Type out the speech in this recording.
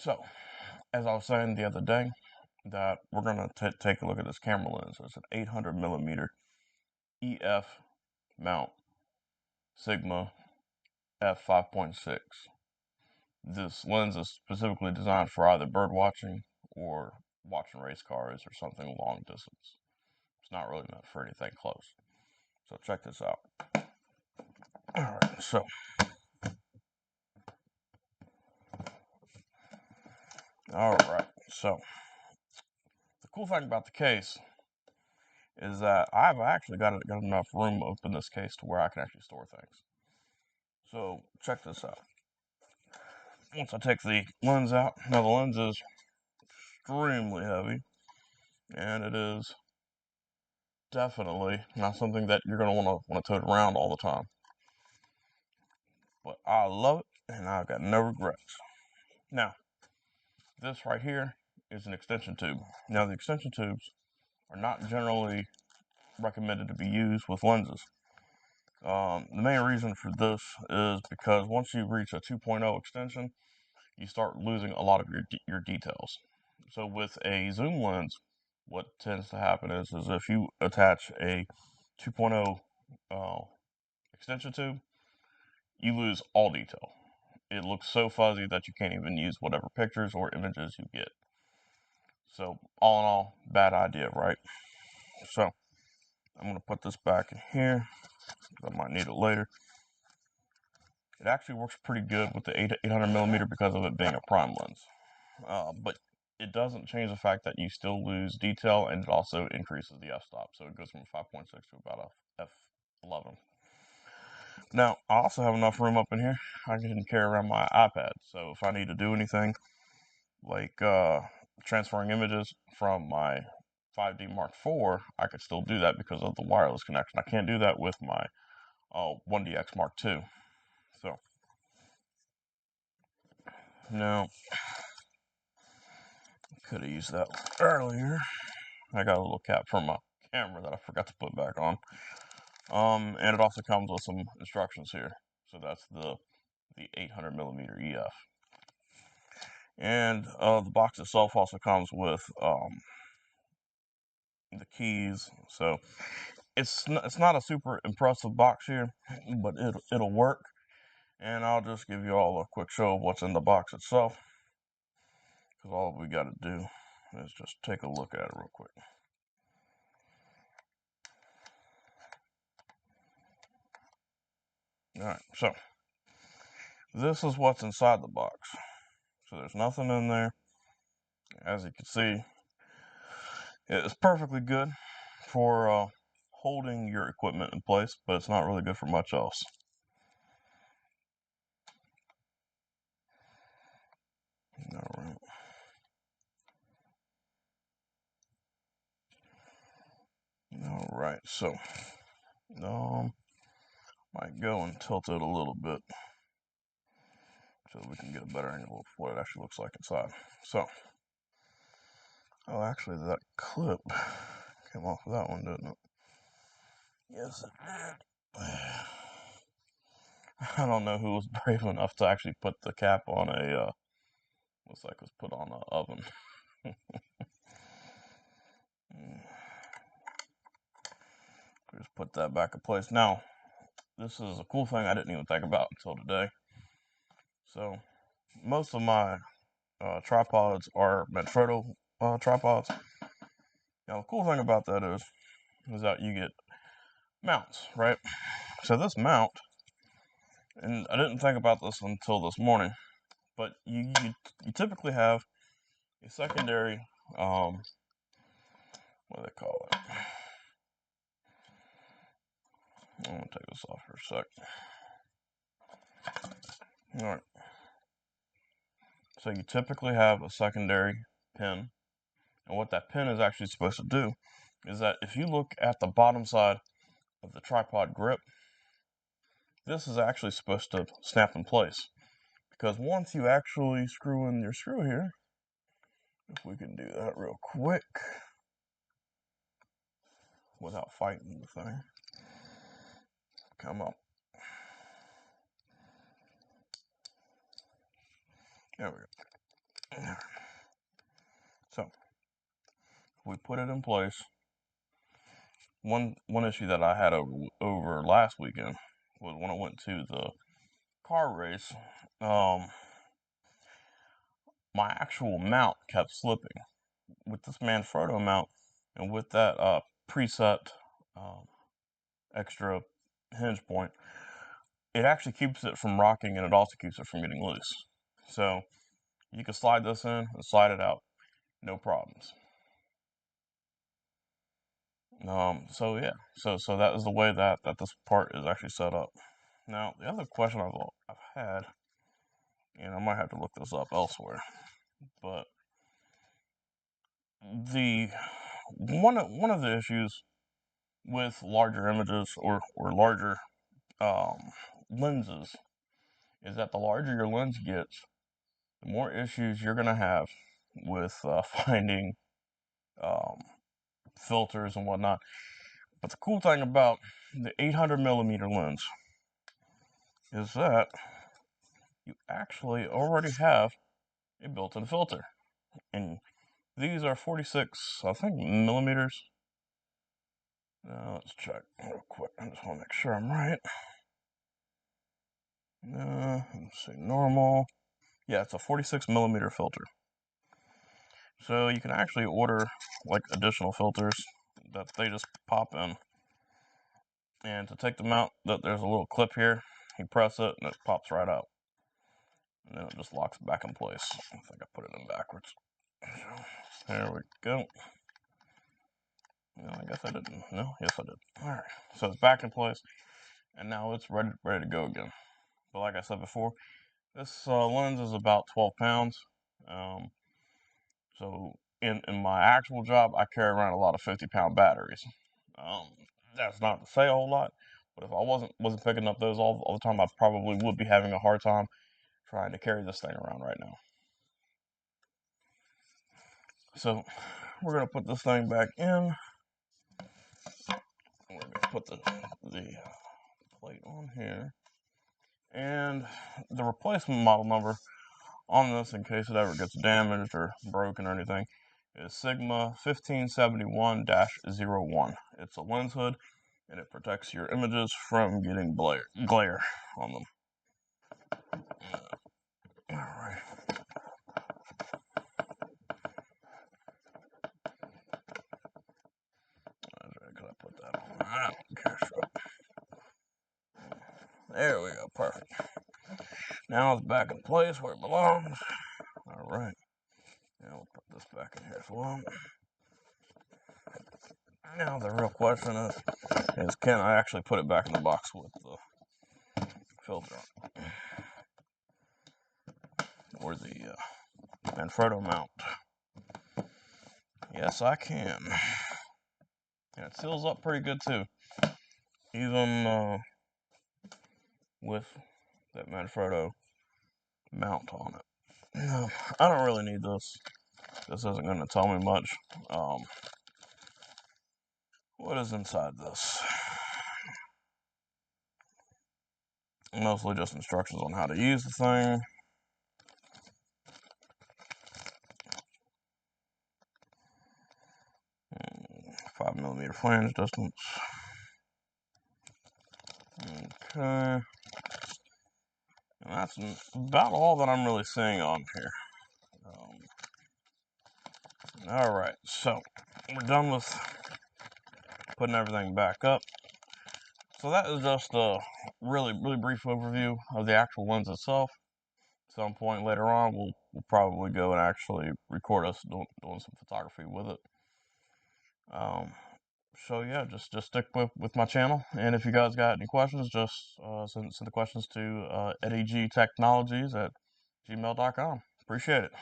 So, as I was saying the other day, that we're going to take a look at this camera lens. It's an 800 millimeter EF mount Sigma f5.6. This lens is specifically designed for either bird watching or watching race cars or something long distance. It's not really meant for anything close. So check this out. Alright, so the cool thing about the case is that I've actually got enough room up in this case to where I can actually store things. So check this out. Once I take the lens out, now the lens is extremely heavy, and it is definitely not something that you're going to want to tote around all the time. But I love it, and I've got no regrets. Now, this right here is an extension tube. Now, the extension tubes are not generally recommended to be used with lenses. The main reason for this is because once you reach a 2.0 extension, you start losing a lot of your details. So with a zoom lens, what tends to happen is if you attach a 2.0 extension tube, you lose all detail. It looks so fuzzy that you can't even use whatever pictures or images you get. So all in all, bad idea, right? So I'm going to put this back in here because I might need it later. It actually works pretty good with the 800 millimeter because of it being a prime lens. But it doesn't change the fact that you still lose detail, and it also increases the f-stop. So it goes from 5.6 to about a f11. Now, I also have enough room up in here. I can carry around my iPad. So if I need to do anything like transferring images from my 5D Mark IV, I could still do that because of the wireless connection. I can't do that with my 1DX Mark II. So now, could have used that earlier. I got a little cap for my camera that I forgot to put back on. And it also comes with some instructions here. So that's the 800 millimeter EF. And the box itself also comes with the keys. So it's not a super impressive box here, but it'll work. And I'll just give you all a quick show of what's in the box itself, because all we got to do is just take a look at it real quick. Alright, so this is what's inside the box. So there's nothing in there. As you can see, it's perfectly good for holding your equipment in place, but it's not really good for much else. Alright. Alright, so might go and tilt it a little bit so we can get a better angle of what it actually looks like inside. So, oh, actually that clip came off of that one, didn't it? Yes, it did. I don't know who was brave enough to actually put the cap on a, looks like it was put on an oven. Just put that back in place. Now, this is a cool thing I didn't even think about until today. So, most of my tripods are Manfrotto tripods. Now, the cool thing about that is that you get mounts, right? So this mount, and I didn't think about this until this morning, but you typically have a secondary, what do they call it? I'm going to take this off for a sec. Alright. So you typically have a secondary pin, and what that pin is actually supposed to do is that if you look at the bottom side of the tripod grip, this is actually supposed to snap in place. Because once you actually screw in your screw here, if we can do that real quick without fighting the thing, come up. There we go. we put it in place. One issue that I had over last weekend was when I went to the car race. My actual mount kept slipping with this Manfrotto mount, and with that preset extra hinge point, it actually keeps it from rocking, and it also keeps it from getting loose. So you can slide this in and slide it out, no problems. So yeah, so that is the way that this part is actually set up. Now the other question I've had, and I might have to look this up elsewhere, but the one of the issues with larger images or larger lenses is that the larger your lens gets, the more issues you're gonna have with finding filters and whatnot. But the cool thing about the 800mm lens is that you actually already have a built-in filter, and these are 46, I think, millimeters. Let's check real quick. I just want to make sure I'm right. Let's see, normal. Yeah, it's a 46mm filter. So you can actually order like additional filters that they just pop in. And to take them out, there's a little clip here. You press it and it pops right out. And then it just locks back in place. I think I put it in backwards. So, there we go. No, I guess I didn't. No, yes I did. Alright, so it's back in place. And now it's ready to go again. But like I said before, this lens is about 12 pounds. So in my actual job, I carry around a lot of 50-pound batteries. That's not to say a whole lot, but if I wasn't picking up those all the time, I probably would be having a hard time trying to carry this thing around right now. So we're gonna put this thing back in. We're gonna put the plate on here, and the replacement model number on this, in case it ever gets damaged or broken or anything, is Sigma 1571-01. It's a lens hood, and it protects your images from getting glare on them. Alright. Could I put that on? I don't care. There we go, perfect. Now it's back in place where it belongs. Alright. Now we'll put this back in here as well. Now the real question is can I actually put it back in the box with the filter on it? Or the Manfrotto mount? Yes, I can. And it seals up pretty good too. Even with that Manfrotto mount on it. No, I don't really need this. This isn't going to tell me much. What is inside this? Mostly just instructions on how to use the thing. And 5mm flange distance. Okay. And that's about all that I'm really seeing on here. Alright, so we're done with putting everything back up. So that is just a really brief overview of the actual lens itself. At some point later on, we'll probably go and actually record us doing some photography with it. So yeah, just stick with my channel, and if you guys got any questions, just send the questions to eddygtechnologies@gmail.com. Appreciate it.